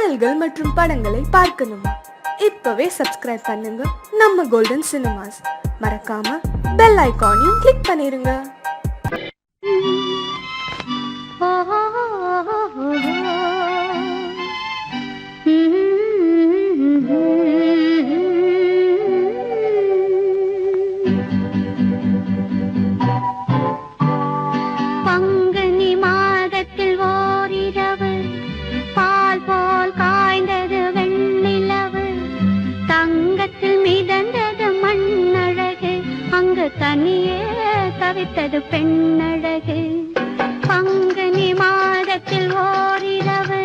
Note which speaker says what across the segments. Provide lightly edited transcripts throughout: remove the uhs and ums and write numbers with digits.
Speaker 1: பாடல்கள் மற்றும் படங்களை பார்க்கணுமா? இப்பவே சப்ஸ்கிரைப் பண்ணுங்க நம்ம கோல்டன் சினிமாஸ். மறக்காம பெல் ஐகானையும் கிளிக் பண்ணிருங்க.
Speaker 2: பங்குனி மாதத்தில் ஓரிரவு பால் போல் காய்ந்தது வெண்ணிலவு, தங்கத்தில் மிதந்தது மண்ணழகு, அங்கு தனியே தவித்தது பெண்ணழகு. பங்குனி மாதத்தில் ஓரிரவு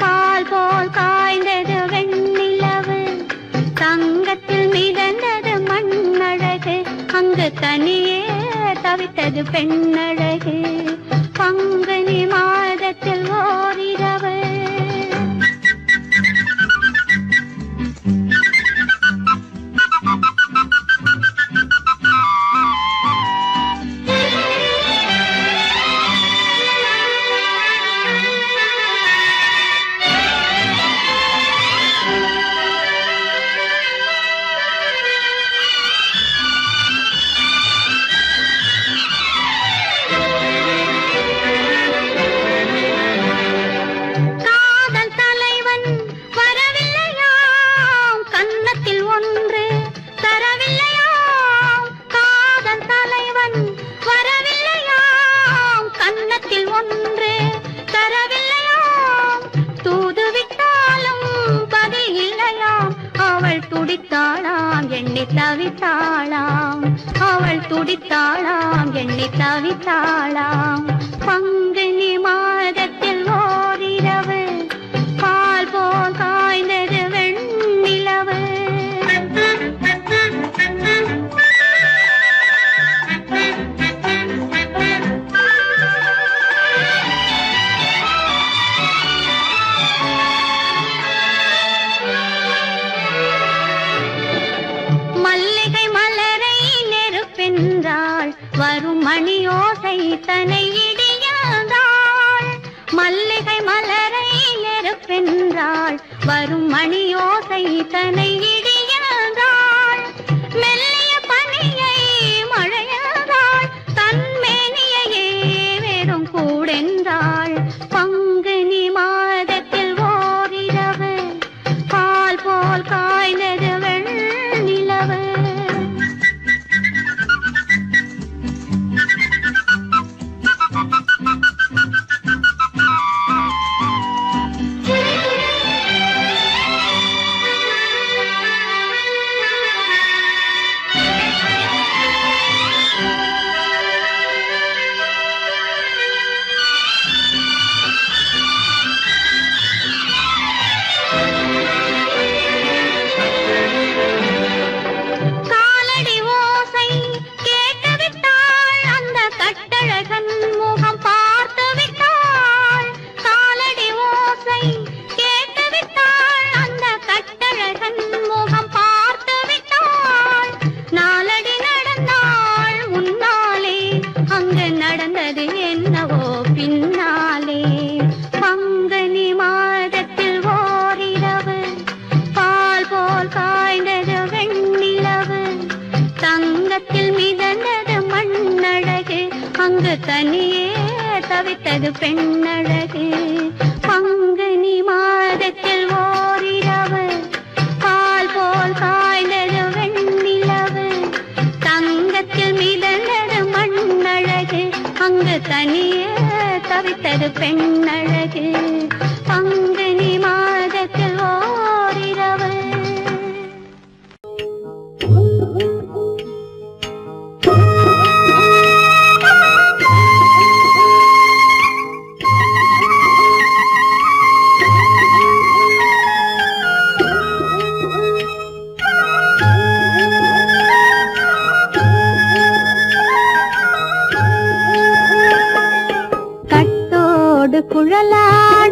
Speaker 2: பால் போல் காய்ந்தது வெண்ணிலவு, தங்கத்தில் மிதந்தது மண்ணழகு, அங்கு தனியே தவித்தது பெண்ணழகு. பங்குனி மாதத்தில் ஓரிரவு. தவித்தாளாம் அவள் துடித்தாளாம், எண்ணி தவித்தாளாம். பங்குனி மாதத்தில் ஓரிரவு பால் போல் காய்ந்தது வெண்ணிலவு. மல்லிகை மலரை நெருப்பென்றாள், வரும் மணியோசை தனை இடியாதாள். மல்லிகை மலரை நெருப்பென்றாள், வரும் மணியோசை தனை இடியாதாள். மெல்லிய பனியை மழையாதாள், தன்மேனியையே வெறும் கூடென்றாள். பங்குனி மாதத்தில் ஓரிரவு பால் போல் காய்ந்தது வெண்ணிலவு. நடந்தது என்னவோ பின்னாலே. பங்குனி மாதத்தில் ஓரிரவு பால் போல் காய்ந்தது வெண்ணிலவு, தங்கத்தில் மிதந்தது மண்ணழகு, அங்கு தனியே தவித்தது பெண்ணழகு. பங்குனி மாதத்தில் ஓரிரவு பால் போல் காய்ந்தது வெண்ணிலவு, தங்கத்தில் மிதந்தது மண்ணழகு, அங்கு தனியே தவித்தது பெண்ணழகு. பங்குனி மாதத்தில் ஓரிரவு. குழலாட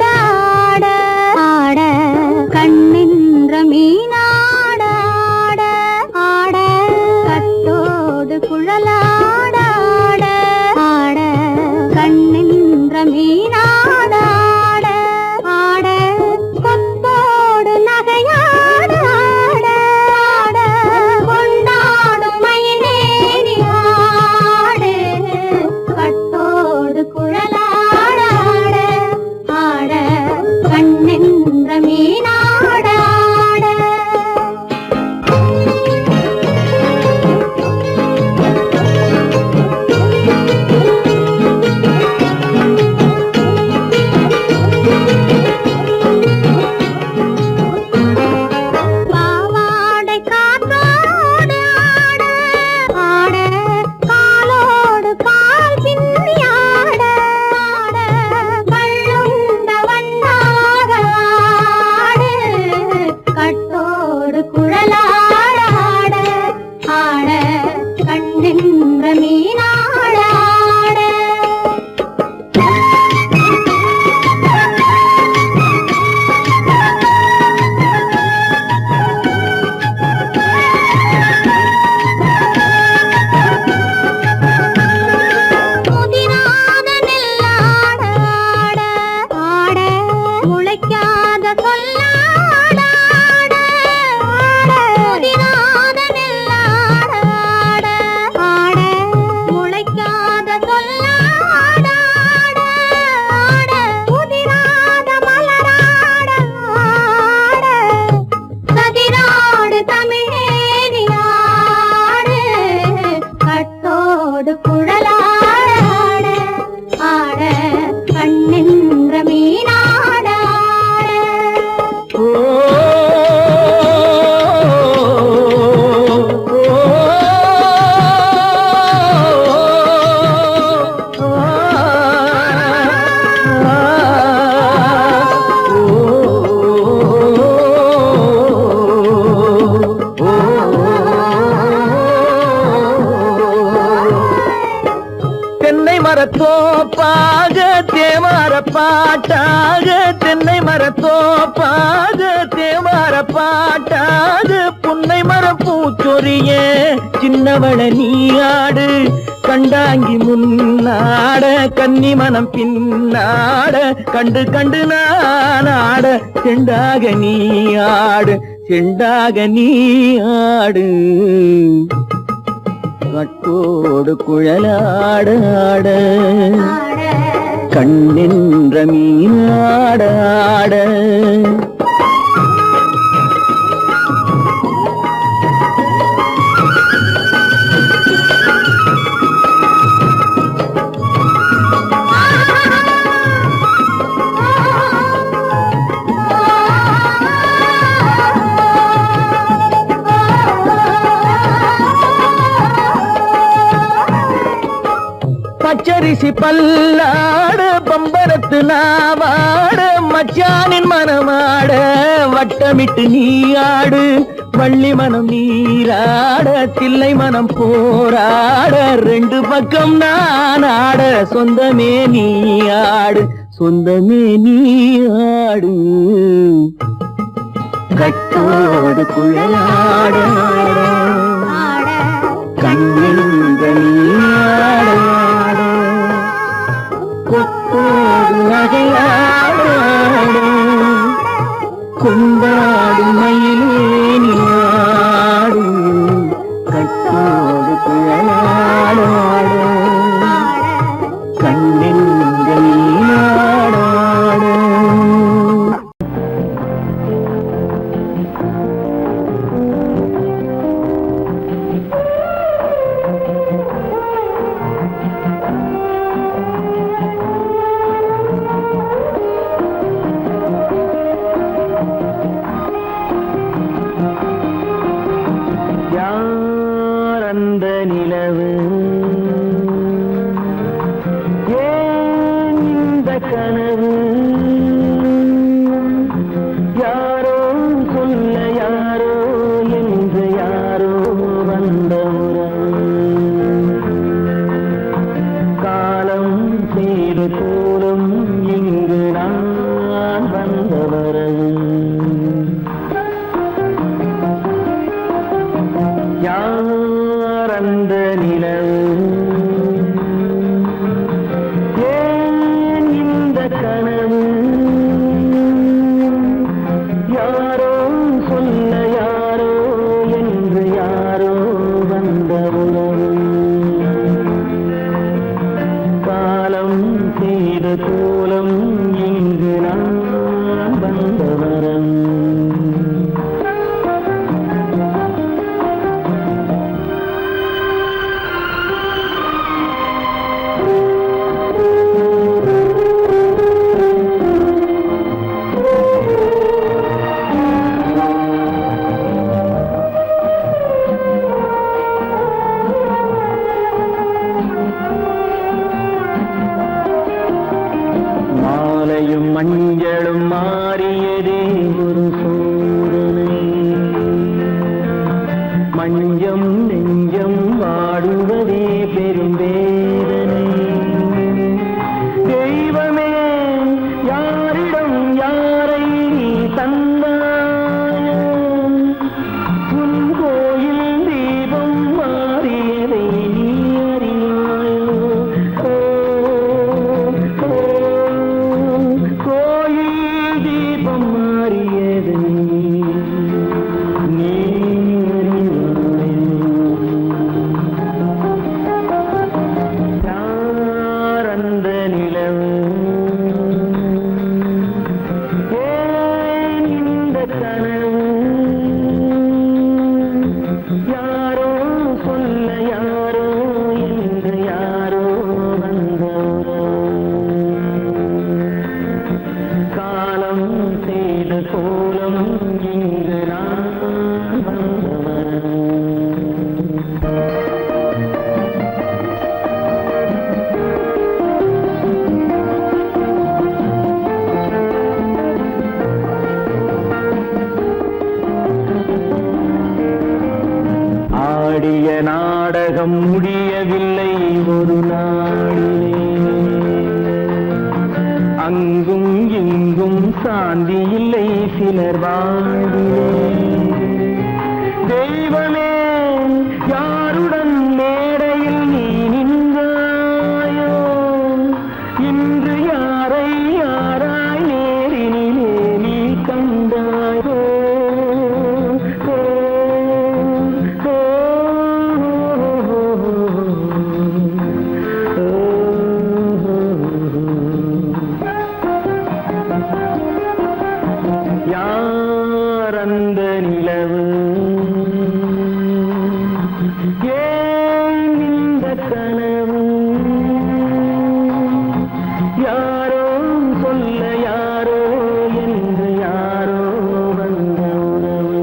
Speaker 3: தோப்பாக தேவார பாட்டாக புன்னை மரம் பூச்சொரிய சின்னவள நீயாடு கண்டாங்கி முன்னாட கன்னி மனம் பின்னாட கண்டு கண்டு நானாட செண்டாக நீயாடு செண்டாக நீயாடு கட்டோடு குழலாடாட கண்ணின்ற மீனாடாட பச்சரிசி பல்லாட பம்பரத்து நாவாட மச்சானின் மனமாட வட்டமிட்டு நீயாடு வள்ளி மனம் நீராட தில்லை மனம் போராட ரெண்டு பக்கம் நானாட சொந்தமே நீயாடு சொந்தமே நீயாடு கட்டோடு குழலாட கண்ணின்ற நீயாட கொத்தோடு நகையாட கொண்டாடு மயிலேனியாடு கட்டோடு குழலாட கண்ணின்ற நீயாட மஞ்சளும் மாறியதே ஒரு சோதனை மஞ்சம் நெஞ்சம் வாடுவதே பெரும் வேதனை தெய்வமே யாரிடம் யாரை நீ தந்தாயோ உன் கோயில் தீபம் மாறியதை நீ அறியாயோ கோயில் தீபம் மாறியதை நீ யாரந்த நிலவு ஏன் இந்த கனவு யாரோ சொல்ல யாரோ என்று யாரோ வந்தவரோ காலம் செய்த கோலம் இங்கு நான் வந்தவர் ஆடிய நாடகம் முடியவில்லை ஒரு நாளிலே அங்கும் இங்கும் சாந்தி இல்லை சிலர் வாழ்விலே தெய்வமே யாருடன் மேடையில் நீ நின்றாயோ இன்று யாரை யாராய் நேரினிலே நீ கண்டாயோ ஓ, ஓ, யார் அந்த நிலவு ஏன் இந்த கனவு யாரோ சொல்ல யாரோ என்று யாரோ வந்த உறவு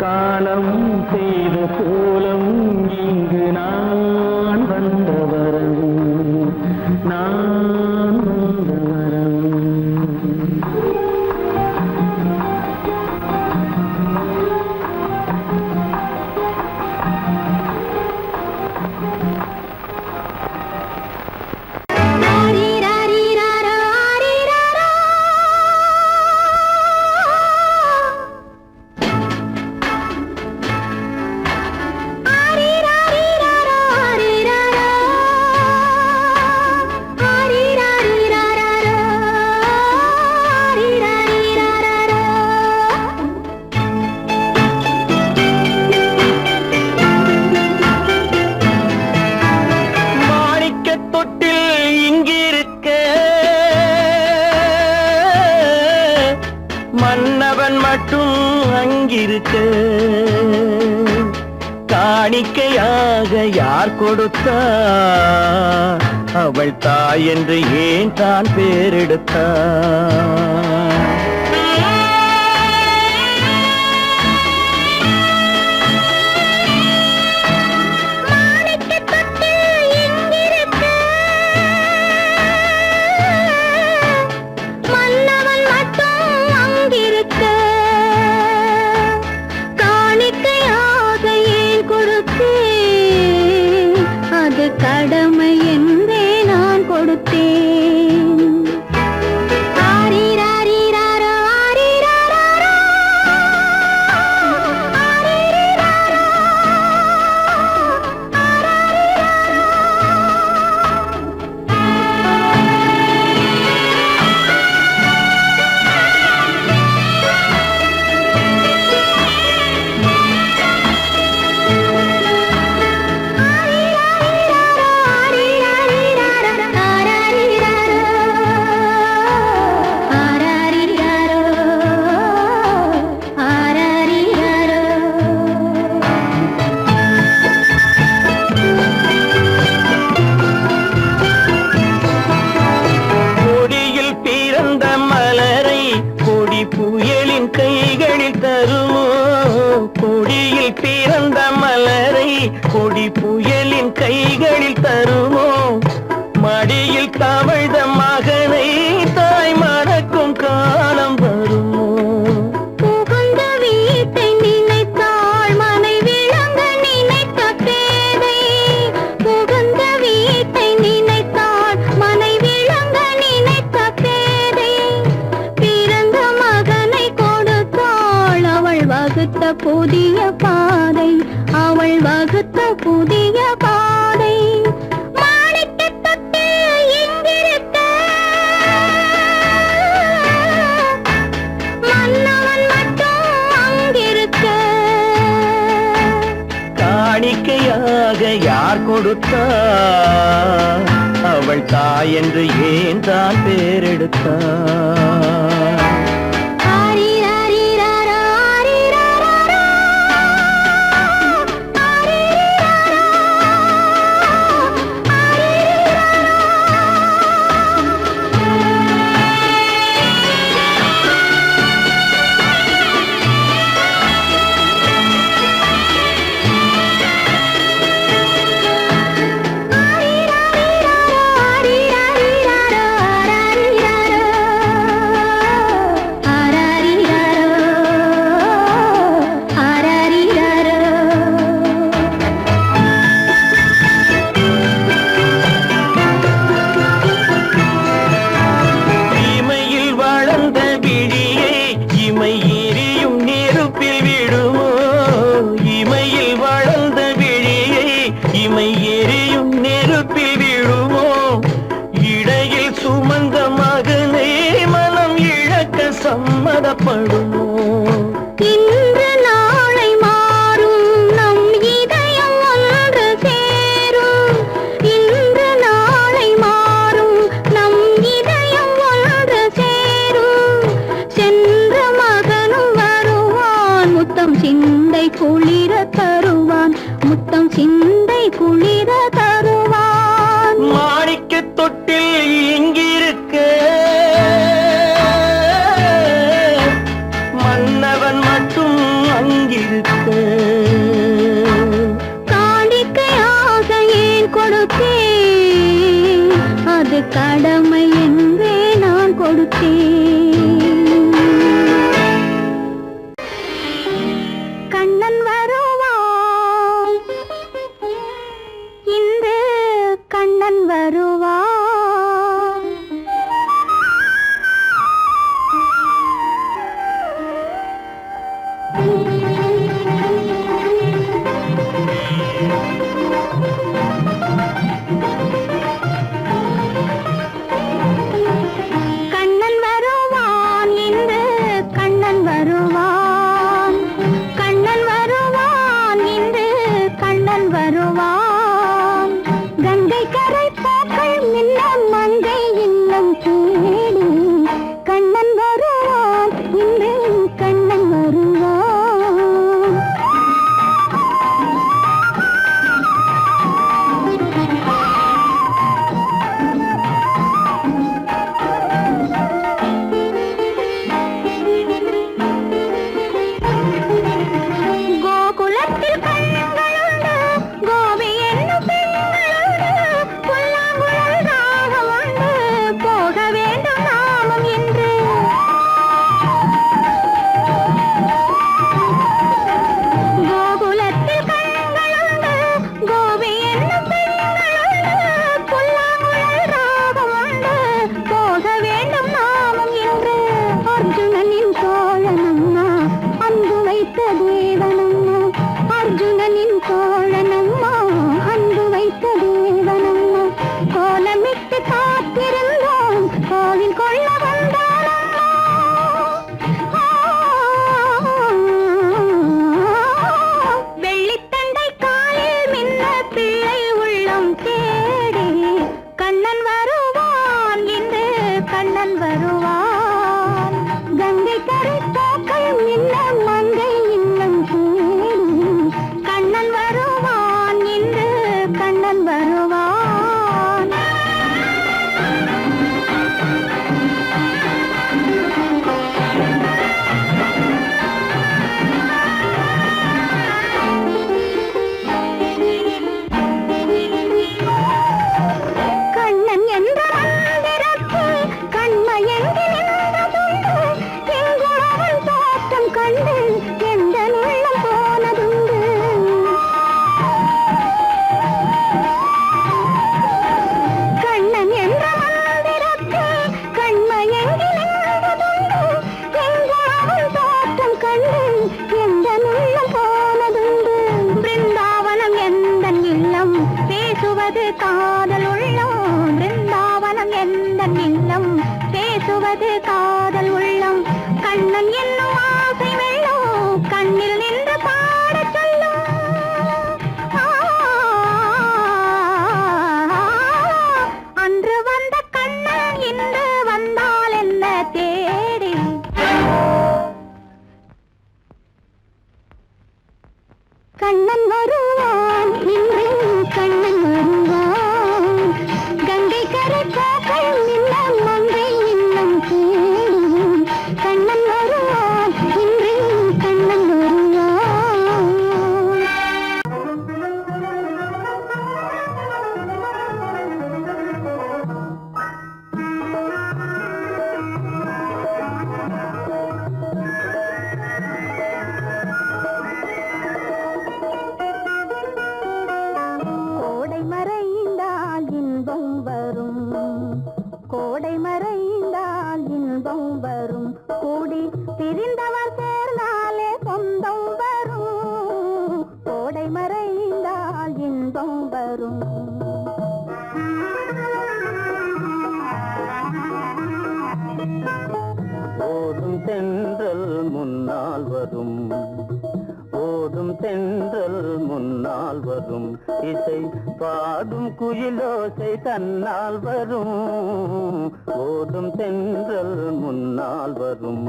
Speaker 3: காலம் செய்த கோலம் இங்கு நான் வந்த வரவு நான் வந்த வரவு மாணிக்கத் தொட்டில் இங்கிருக்க மன்னவன் மட்டும் அங்கிருக்க காணிக்கையாக யார் கொடுத்தார் அவள் தாய் என்று ஏன் தான் பேரெடுத்தார்
Speaker 2: மன்னவன் மட்டும் அங்கிருக்க காணிக்கையாக ஏன் கொடுத்தேன் அது கடமை என்றே நான் கொடுத்தேன் ஆரிராரிராரோ, ஆரிராராரோ, ஆரிராரோ,
Speaker 3: கொடியில் பிறந்த மலரை கொடி புயலின் கைகளில் தருமோ கொடியில் பிறந்த மலரை கொடி புயலின் கைகளில் தருமோ மடியில் தவழ்ந்த மகனை தாய் மறக்கும் காலம் வருமோ
Speaker 2: புகுந்த வீட்டை நினைத்தாள் மனை விளங்க நினைத்த பேதை புகுந்த வீட்டை நினைத்தாள் மனை விளங்க நினைத்த பேதை பிறந்த மகனை கொடுத்தாள் அவள் வகுத்த புதிய பாதை அவள் வகுத்த புதிய பாதை மாணிக்கத் தொட்டில் இங்கிருக்க மன்னவன் மட்டும் அங்கிருக்க
Speaker 3: காணிக்கையாக யார் கொடுத்தார் அவள் தாய் என்று ஏன் தான் பேரெடுத்தார்
Speaker 2: ஆரிராரிராரோ, ஆரிராராரோ, ஆரிராரோ, ஆரிராரிராரோ, ஆரிராரிராரோ,
Speaker 3: சம்மதப்படுமோ?
Speaker 2: இன்று நாளை மாறும் நம் இதயம் ஒன்று சேரும். இன்று நாளை மாறும் நம் இதயம் ஒன்று சேரும். சென்ற மகனும் வருவான், முத்தம் சிந்தை குளிர தருவான், முத்தம் சிந்தை குளிர தருவான்.
Speaker 3: மாணிக்க தொட்டில் இங்கிருக்க மன்னவன் மட்டும் அங்கிருக்க.
Speaker 2: காணிக்கையாக ஏன் கொடுத்தேன், அது கடமை என்றே நான் கொடுத்தேன். கண்ணன் வருவான், இன்று கண்ணன் வருவான். கண்ணன் வருவான், இன்று கண்ணன் வருவான். கண்ணன் வருவான், இன்று கண்ணன் வருவான். கங்கை கரை பூக்கள் மின்ன மங்கை இல்லம் தேடி கண்ணன் வருவான், இன்று கண்ணன் வருவான். கோகுலத்தில் கண்களுண்டு, கோபி என்னும் பெண்களுண்டு, புல்லாங்குழல் ராகமுண்டு, போக வேண்டும் நாமும் இன்று. கோகுலத்தில் கண்களுண்டு, கோபி என்னும் பெண்களுண்டு, புல்லாங்குழல் ராகமுண்டு, போக வேண்டும் நாமும் இன்று. அர்ஜுனனின் தோழனம்மா, அன்பு வைத்த தேவனம்மா, அர்ஜுனனின் தோழனம்மா, அன்பு வைத்த தேவனம்மா. கோலமிட்டு காத்திருந்தோம், கோவில் கொள்ள வந்தானம்மா. வெள்ளித்தண்டை காலில் மின்ன பிள்ளை உள்ளம் தேடி கண்ணன் வருவான், இன்று கண்ணன் வருவான். கங்கை கரை பூக்கள் மின்ன மங்கை இல்லம் தேடி கண்ணன் வருவான், இன்று கண்ணன் வருவான். கண்ணன் என்ற மந்திரத்தில் கண்மயங்கி நின்றதுண்டு, எங்கு அவன் தோற்றம் கண்டு எந்த உள்ளம் போனதுண்டு. கண்ணன் என்ற மந்திரத்தில் கண்மயங்கி நின்றதுண்டு, எங்கு அவன் தோற்றம் கண்டு எந்த உள்ளம் போனதுண்டு. பிருந்தாவனம் எந்தன் இல்லம், பேசுவது காதல் உள்ளம். பிருந்தாவனம் எந்தன் இல்லம், பேசுவது காதல் உள்ளம். கண்ணன் என்னும் ஆசை வெள்ளம், கண்ணில் நின்று பாடச் சொல்லும். அன்று வந்த கண்ணன் இன்று வந்தால் என்ன தேடி. கண்ணன் வருவான், இன்று கண்ணன் வருவான். கங்கை கரை பூக்கள் மின்ன மங்கை இல்லம் தேடி கண்ணன் வருவான், இன்று கண்ணன் வருவான். கோடை மறைந்தால் இன்பம் வரும், கோடை மறைந்தால் இன்பம் வரும், கூடி பிரிந்தவர் சேர்ந்தாலே சொந்தம் வரும். கோடை மறைந்தால் இன்பம் வரும்.
Speaker 3: ஓடும் தென்றல் முன்னால் வரும், ஓடும் தென்றல் முன்னால் வரும், இசை பாடும் குயிலோசை தன்னால் வரும், ஓடும் தென்றல் முன்னால் வரும்.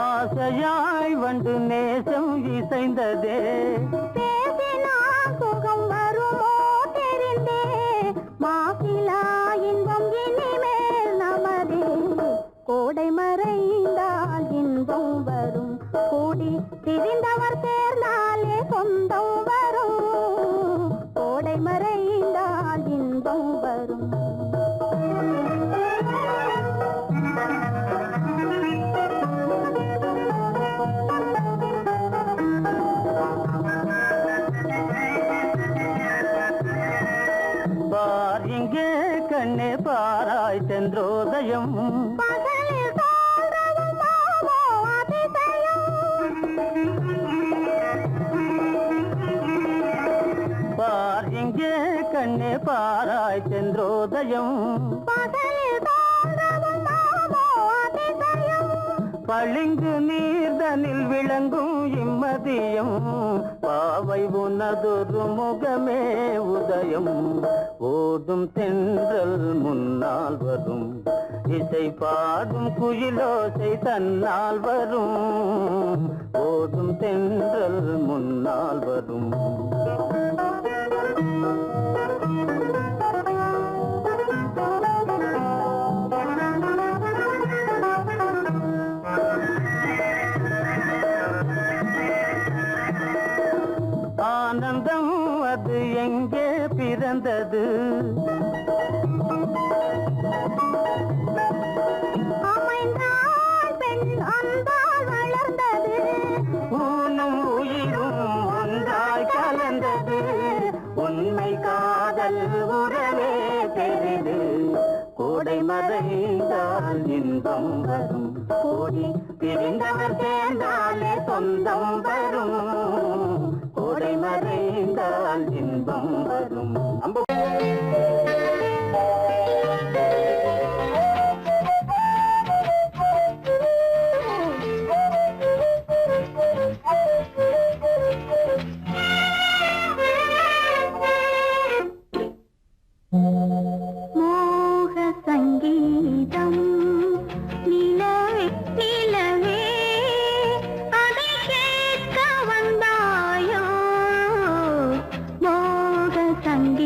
Speaker 3: ஆசையாய் வந்து நேசம் இசைந்ததே,
Speaker 2: பேசினால் சுகம் வருமோ தெரிந்தே, மாசிலா இன்பம் இனிமேல் நமதே. கோடை மறைந்தால் இன்பம் வரும், கூடி திரிந்தவர் சேர்ந்தாலே சொந்தம் வரும். கோடை மறைந்தால் இன்பம் வரும்.
Speaker 3: பார் இங்கே கண்ணே பாராய் சென்றோதயம்,
Speaker 2: பகலில் தோன்றவும் மாமோ அதிசயம்.
Speaker 3: பார் இங்கே கண்ணே பாராய் சென்றோதயம்,
Speaker 2: பகலில் தோன்றவும் மாமோ அதிசயம்.
Speaker 3: பளிங்கு நீர்தனில் விளங்கும் இம்மதியம், பாவை உனதொரு முகமே உதயம், ஓடும் தென்றல் முன்னால் வரும், இசை பாடும் குயிலோசை தன்னால் வரும், ஓடும் தென்றல் முன்னால் வரும். ஆனந்தம் அது எங்கே பிறந்தது,
Speaker 2: அமைந்தாள் பெண் அன்பால் வளர்ந்தது,
Speaker 3: ஊனும் உயிரும் ஒன்றாய் கலந்தது, உண்மை காதல் உறவே பெரிது, கோடை மறைந்தால் இன்பம் வரும், கோடி பிரிந்தவர் சேர்ந்தாலே சொந்தம் வரும், கோடை மறைந்தால் இன்பம் வரும்.
Speaker 2: மோக சங்கீதம் நிலவே நிலவே, அதை கேட்க வந்தாயோ. மோக சங்கீதம்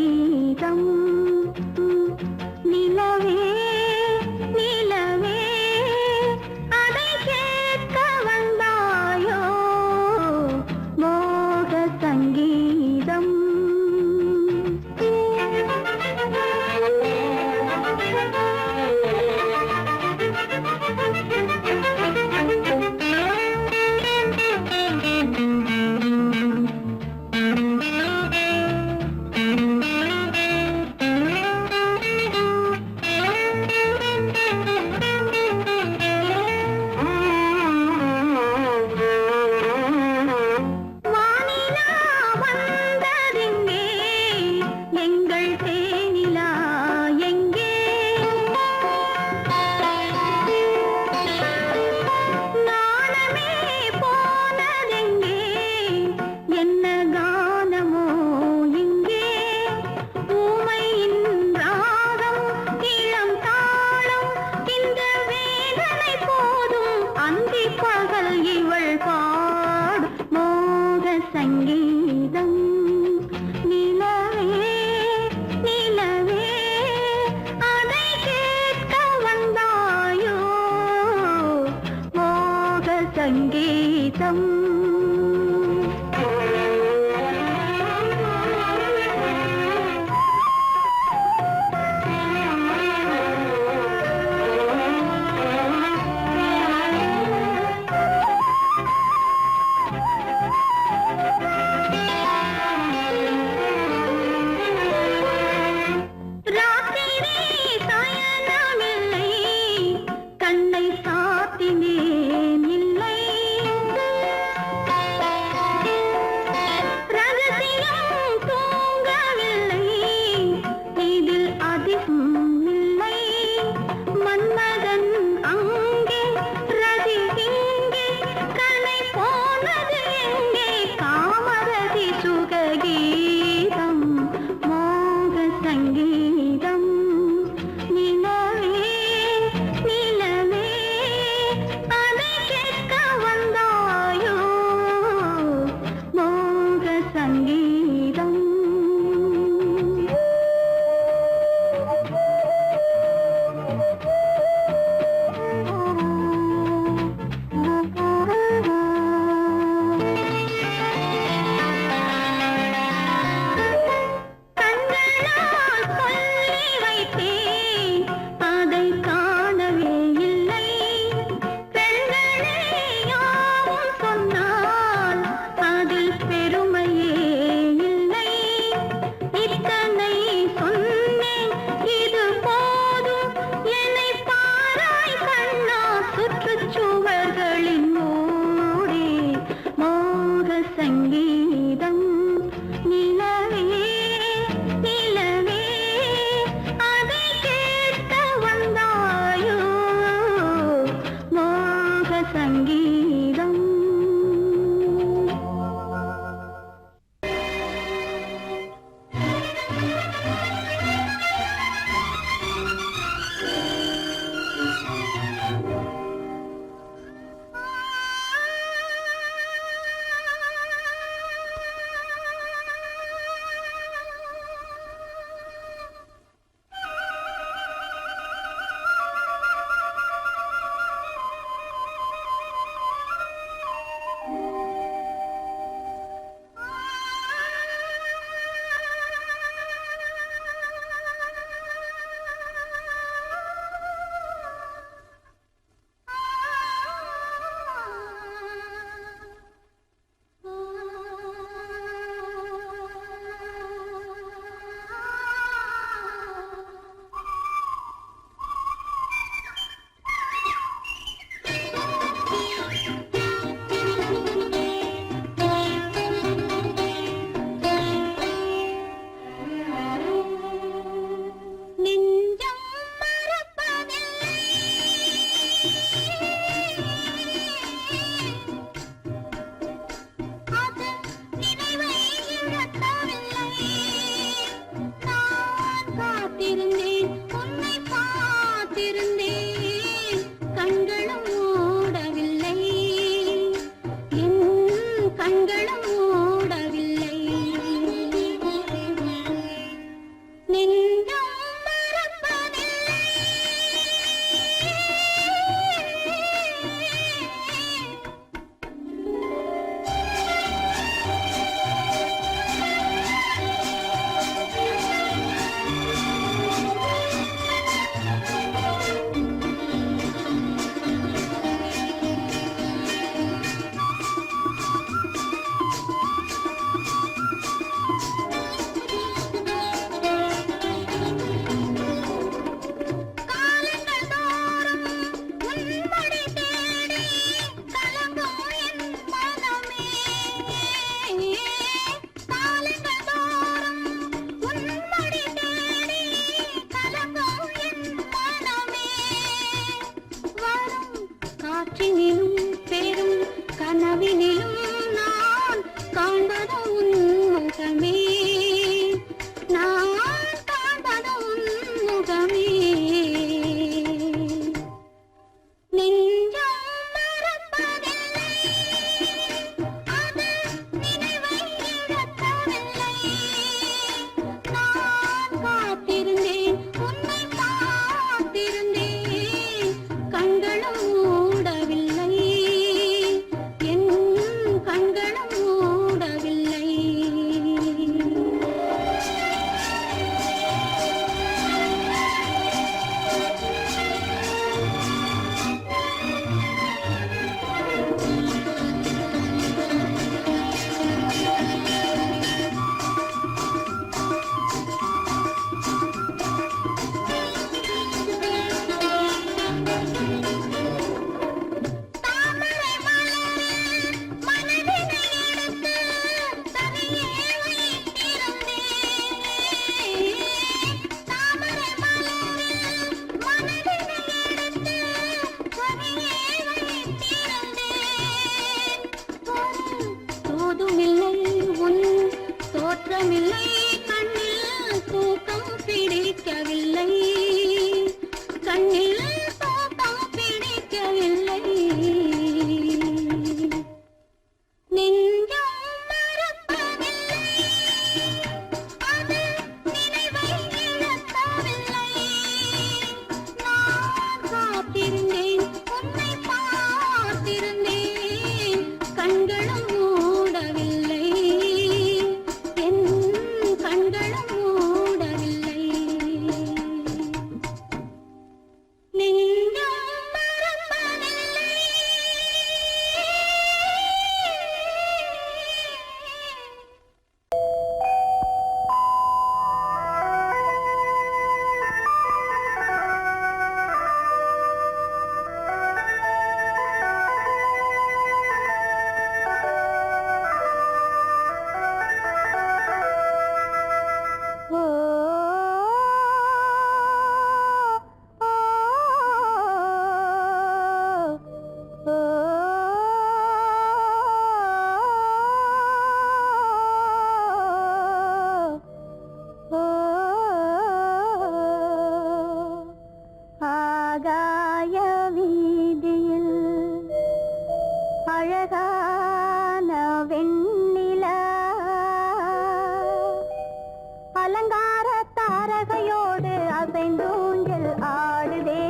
Speaker 2: அலங்கார தாரகையோடு அசைந்தூஞ்சல் ஆடுதே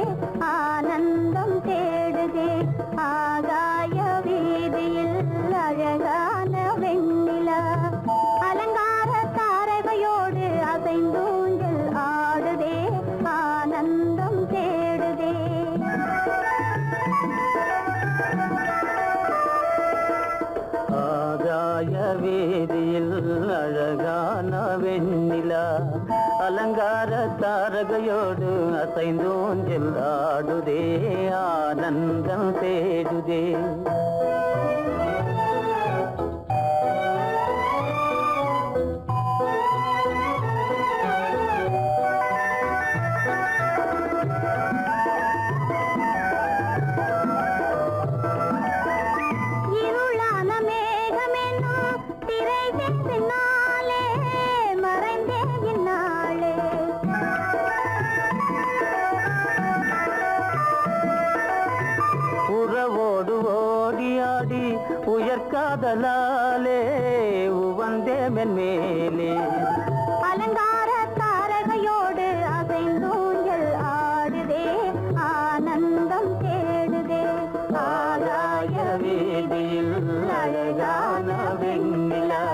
Speaker 2: ஆனந்தம் தேடுதே ஆகாய வீதியில் அழகான வெண்ணிலா அலங்கார தாரகையோடு அசைந்தூஞ்சல் ஆடுதே ஆனந்தம் தேடுதே
Speaker 3: ஆகாய வீதியில் அழகான வெண்ணிலா அலங்கார தாரகையோடு அசைந்தூஞ்சல் ஆடுதே ஆனந்தம் தேடுதே
Speaker 2: இருளான மேகமென்னும் திரையின் பின்னாலே மறைந்தே இந்நாளே
Speaker 3: உறவோடு ஓடியாடி உயர்காதலாலே உவந்தே மென்மேலே
Speaker 2: அலங்கார தாரகையோடு அசைந்தூஞ்சல் ஆடுதே ஆனந்தம் தேடுதே
Speaker 3: ஆகாய வீதியில் அழகான வெண்ணிலா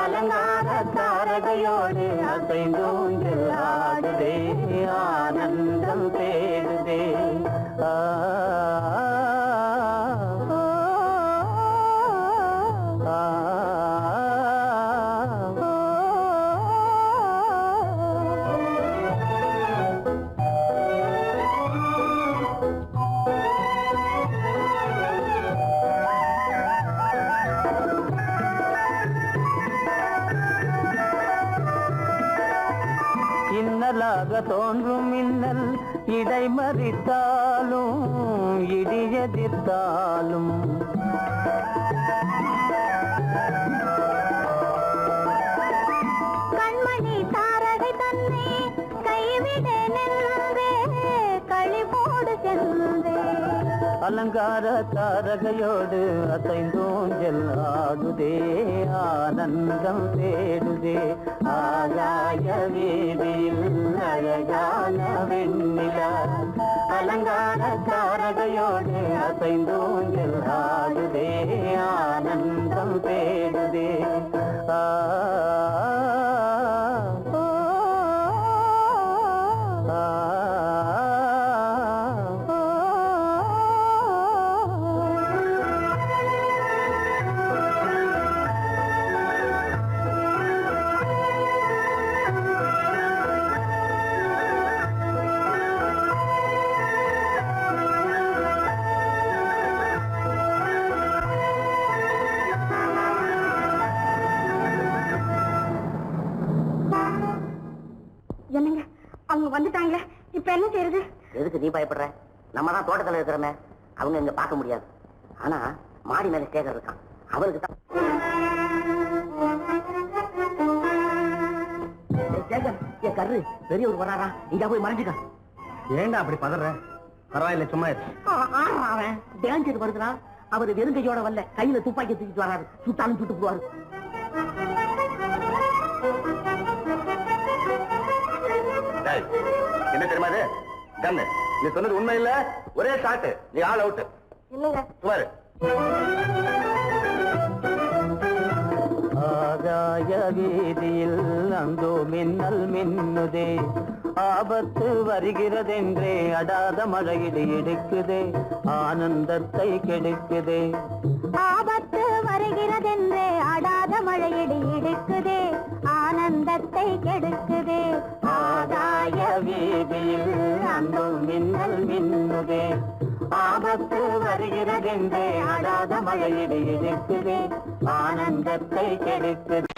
Speaker 3: அலங்கார தாரகையோடு அசைந்தூஞ்சல் ஆடுதே ஆனந்தம் தேடுதே ஆ
Speaker 2: ஓ,
Speaker 3: ஆ,
Speaker 2: ஓ,
Speaker 3: இன்னலாக தோன்றும் மின்னல் இடைமறித்தாலும் இடியெதிர்த்தாலும்
Speaker 2: கண்மணி தாரகை தன்னை கைவிட நின்றே களிபோடு சென்றே
Speaker 3: அலங்கார தாரகையோடு அசைந்தூஞ்சல் ஆடுதே ஆனந்தம் தேடுதே ஆகாய வீதியில் அழகான வெண்ணிலா அலங்கார தாரகையோடு அசைந்தூஞ்சல் ஆடுதே ஆனந்தம் தேடுதே ஆ
Speaker 2: ஓ,
Speaker 3: ஆ,
Speaker 2: ஓ, என்னங்க அவங்க வந்துட்டாங்களே இப்ப என்ன செய்யறது
Speaker 4: எதுக்கு நீ பயப்படுற? நம்ம தான் தோட்டத்துல இருக்கிறோமே, அவங்க இங்க பார்க்க முடியாது. ஆனா மாடி மேல ஸ்டேகர் இருக்கான், அவருக்கு தான். சேகர், என் கரு பெரியவர் வராரா, இங்க போய் மறைஞ்சுக்க.
Speaker 3: ஏண்டா அப்படி பதற? பரவாயில்ல, சும்மா இரு.
Speaker 4: அவன் டேஞ்சர் வருதுனா, அவர் வெறுங்கையோட வரல, கையில துப்பாக்கி தூக்கிட்டு வராரு, சுட்டாலும் சுட்டு போவாரு.
Speaker 3: என்ன தெரியுமா இது? கண்ணு, நீ சொன்னது உண்மை இல்ல, ஒரே ஷாட், நீ ஆல் அவுட்.
Speaker 2: இல்லைங்க
Speaker 3: சுமாரு. ஆகாய வீதியில் அந்தோ மின்னல் மின்னுதே, ஆபத்து வருகிறதென்றே அடாத மழையிடு எடுக்குதே, ஆனந்தத்தை கெடுக்குதே.
Speaker 2: ஆபத்து வருகிறதென்றே அடாத மழையிடி இடுக்குதே ஆனந்தத்தை கெடுக்குதே
Speaker 3: ஆகாய வீதியில் அந்தோ மின்னல் மின்னுதே, ஆபத்து வருகிறதென்றே அடாத மழையிடு எடுக்குதே, ஆனந்தத்தை கெடுக்குதே.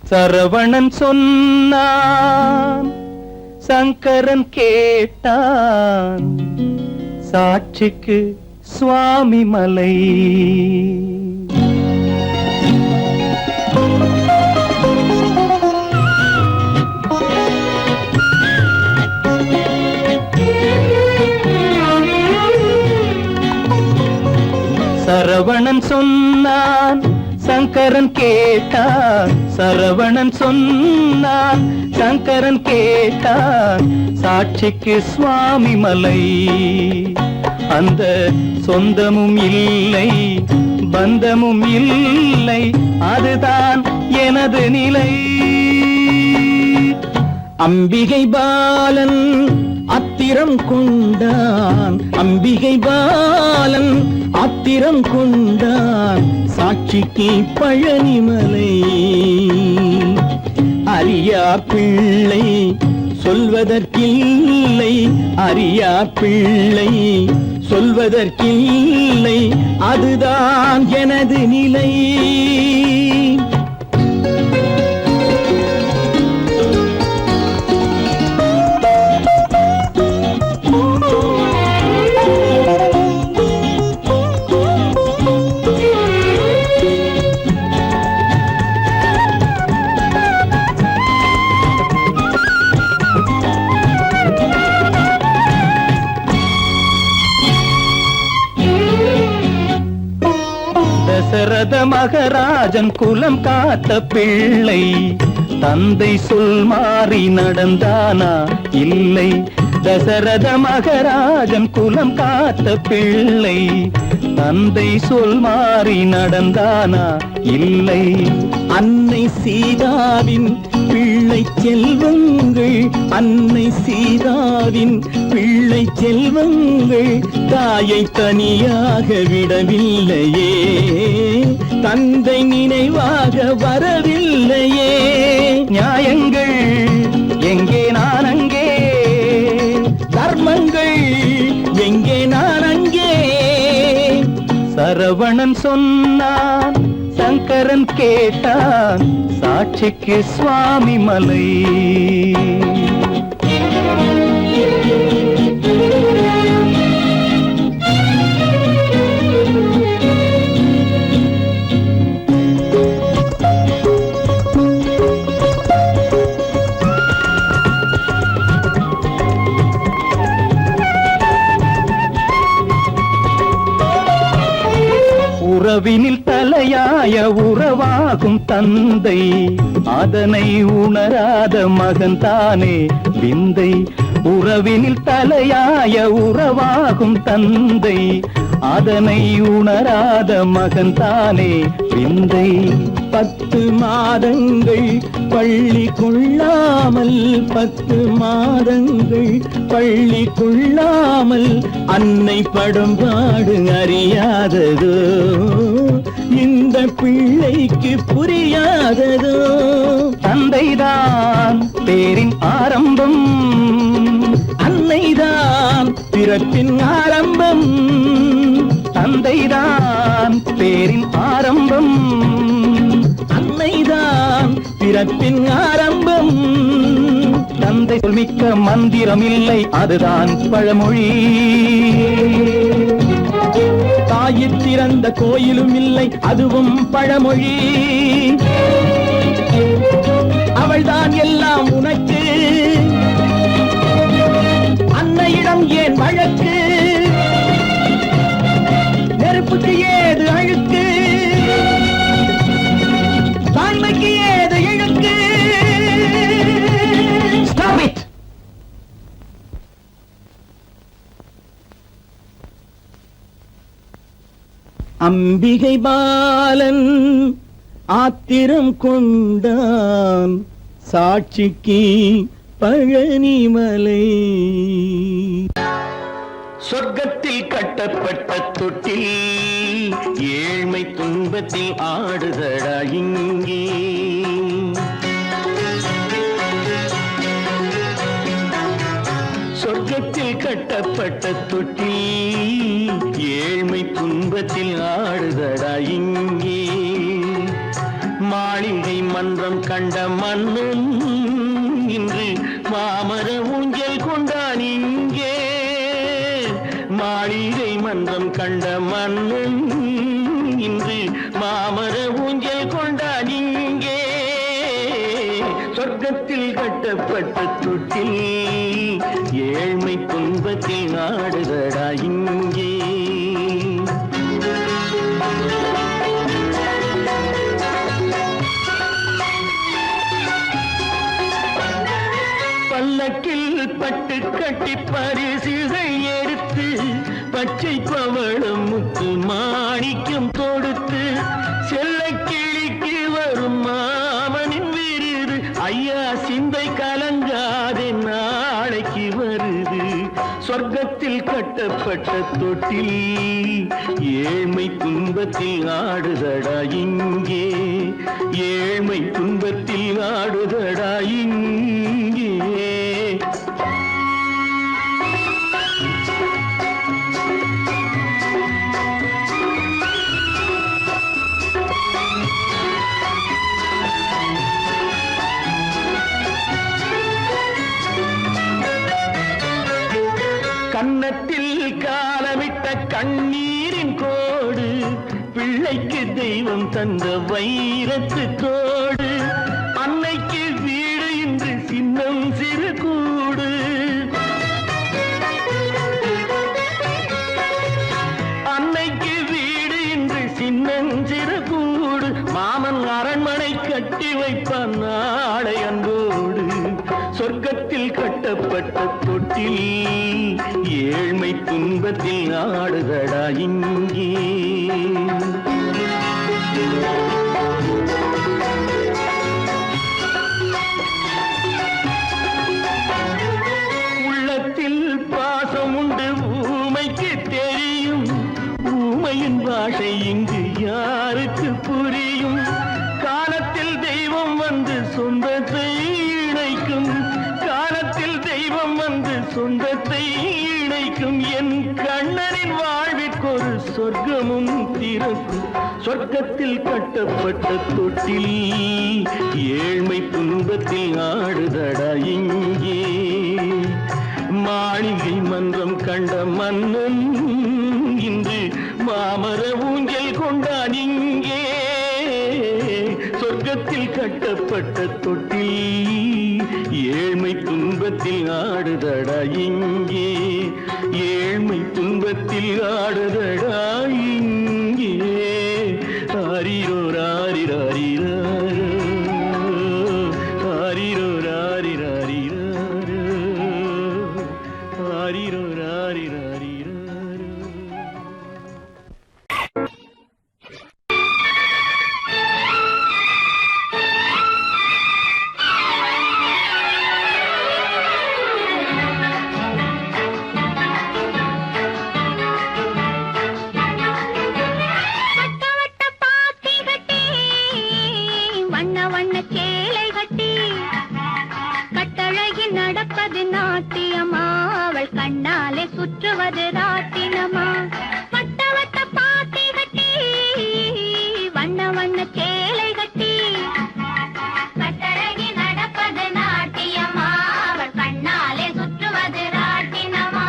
Speaker 5: சரவணன் சொன்னான், சங்கரன் கேட்டான், சாட்சிக்கு சுவாமி மலை. சரவணன் சொன்னான், சங்கரன் கேட்டான், சரவணன் சொன்னான், சங்கரன் கேட்டான், சாட்சிக்கு சுவாமி மலை. அந்த சொந்தமும் இல்லை, பந்தமும் இல்லை, அதுதான் எனது நிலை. அம்பிகை பாலன் அத்திரம் கொண்டான், அம்பிகை பாலன் ஆத்திரம் கொண்டான், சாட்சிக்கு பழனிமலை. அறியா பிள்ளை சொல்வதற்கில்லை, அறியா பிள்ளை சொல்வதற்கில்லை, அதுதான் எனது நிலை. தசரத மகராஜன் குலம் காத்த பிள்ளை, தந்தை சொல் மாறி நடந்தானா இல்லை. தசரத மகராஜன் குலம் காத்த பிள்ளை, தந்தை சொல் மாறி நடந்தானா இல்லை. அன்னை சீதாவின் பிள்ளை செல்வங்கள், அன்னை சீதாவின் பிள்ளை செல்வங்கள் தாயை தனியாக விடவில்லையே, தந்தை நினைவாக வரவில்லையே. சொன்னான் சங்கரன் கேட்டான் சாட்சிக்கு சுவாமி மலை. உறவினில் தலையாய உறவாகும் தந்தை, அதனை உணராத மகன் தானே விந்தை. உறவினில் தலையாய உறவாகும் தந்தை, அதனை உணராத மகன் தானே விந்தை. 10 மாதங்கள் பள்ளி கொள்ளாமல், 10 மாதங்கள் பள்ளி கொள்ளாமல் அன்னை படும்பாடு அறியாததோ, இந்த பிள்ளைக்கு புரியாததோ. தந்தைதான் பேரின் ஆரம்பம், அன்னைதான் பிறப்பின் ஆரம்பம். தந்தைதான் பேரின் ஆரம்பம், அன்னைதான் பிறப்பின் ஆரம்பம். தந்தை சொல்மிக்க மந்திரம் இல்லை, அதுதான் பழமொழி. தாயிற் திறந்த கோயிலும் இல்லை, அதுவும் பழமொழி. அவள்தான் எல்லாம் உனக்கு, அன்னையிடம் ஏன் வழக்கு? நெருப்புக்கு ஏது அழுக்கு, தாய்மைக்கு ஏது இழுக்கு? Stop it! அம்பிகை பாலன் ஆத்திரம் கொண்டான் சாட்சிக்கு பழனிமலை. சொர்க்கத்தில் கட்டப்பட்ட தொட்டில் ஏழ்மை துன்பத்தில் ஆடுதடா இங்கே. சொர்க்கத்தில் கட்டப்பட்ட தொட்டில் ஏழ்மை துன்பத்தில் ஆடுதடா இங்கே. மாளிகை மன்றம் கண்ட மன்னன் இன்று மாமர ஊஞ்சல் கொண்டான் இங்கே. மாளிகை மன்றம் கண்ட மன்னன் இன்று மாமர ஊஞ்சல் கொண்டான் இங்கே. சொர்க்கத்தில் கட்டப்பட்ட தொட்டில் ஏழ்மை துன்பத்தில் ஆடுதடா இங்கே. பல்லக்கில் பட்டு கட்டி பரிசுகள் எடுத்து, பச்சை பவளம் முத்து மாணிக்கம் தொடுத்து, செல்ல கிளிக்கு வரும் மாமனின் விருது. ஐயா சிந்தை கலங்காதே, நாளைக்கு வருது. சொர்க்கத்தில் கட்டப்பட்ட தொட்டில் ஏழ்மை துன்பத்தில் ஆடுதடா இங்கே. ஏழ்மை துன்பத்தில் ஆடுதடா இங்கே. கன்னத்தில் காலமிட்ட கண்ணீரின் கோடு, பிள்ளைக்கு தெய்வம் தந்த வைரத்து தோடு. அன்னைக்கு வீடு இன்று சின்னம் சிறு கூடு. அன்னைக்கு வீடு இன்று சின்னஞ்சிறு கூடு. மாமன் அரண்மனை கட்டி வைப்பான் நாளை அன்போடு. சொர்க்கத்தில் கட்டப்பட்ட தொட்டில் ஏழ்மை துன்பத்தில் ஆடுதடா இங்கே. உள்ளத்தில் பாசம் உண்டு ஊமைக்கு தெரியும், ஊமையின் பாஷை இங்கு யாருக்கு புரியும்? காலத்தில் தெய்வம் வந்து சொந்தத்தை இணைக்கும், காலத்தில் தெய்வம் வந்து சொந்தத்தை இணைக்கும். என் கண்ணனின் வாழ்விற்கொரு சொர்க்கமும் திறக்கும். சொர்க்கத்தில் கட்டப்பட்ட தொட்டில் ஏழ்மை துன்பத்தில் ஆடுதடா இங்கே. மாளிகை மன்றம் கண்ட மன்னன் இன்று மாமர ஊஞ்சல் கொண்டான் இங்கே. சொர்க்கத்தில் கட்டப்பட்ட தொட்டில் ஏழ்மை துன்பத்தில் ஆடுதடா இங்கே. ஏழ்மை துன்பத்தில் ஆடுதடா இங்கே. ஆரிரோ ராரிராரிராரோ, ஆரிரோ ராரிராரிராரோ, ஆரிரோ ராரிராரிராரோ.
Speaker 2: சுற்றுவது ராட்டினமா. வட்ட வட்ட பாத்தி கட்டி வண்ண வண்ண சேலை கட்டி கட்டழகி நடப்பது நாட்டியமா. அவள் கண்ணாலே சுற்றுவது ராட்டினமா.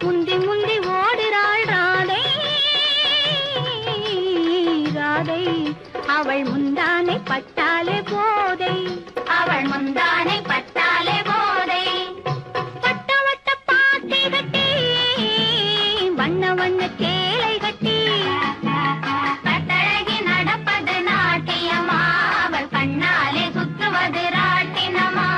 Speaker 2: முந்தி முந்தி ஓடுறாள் ராதை ராதை. அவள் முந்தானை பட்டாலே போதை. அவள் முந்தானை பட்டாலே போதை. வட்ட வட்ட பாத்தி கட்டி வண்ண வண்ண சேலை கட்டி கட்டழகி நடப்பது நாட்டியமா. அவள் கண்ணாலே சுற்றுவது ராட்டினமா.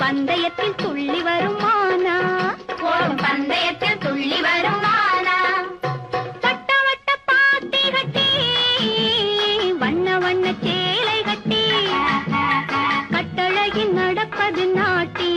Speaker 2: பந்தயத்தில் துள்ளி வரும் மானா. ஓடும் பந்தயத்தில் துள்ளி வரும் மானா. வட்ட வட்ட பாத்தி கட்டி வண்ண வண்ண சேலை கட்டி கட்டழகி நடப்பது நாட்டி.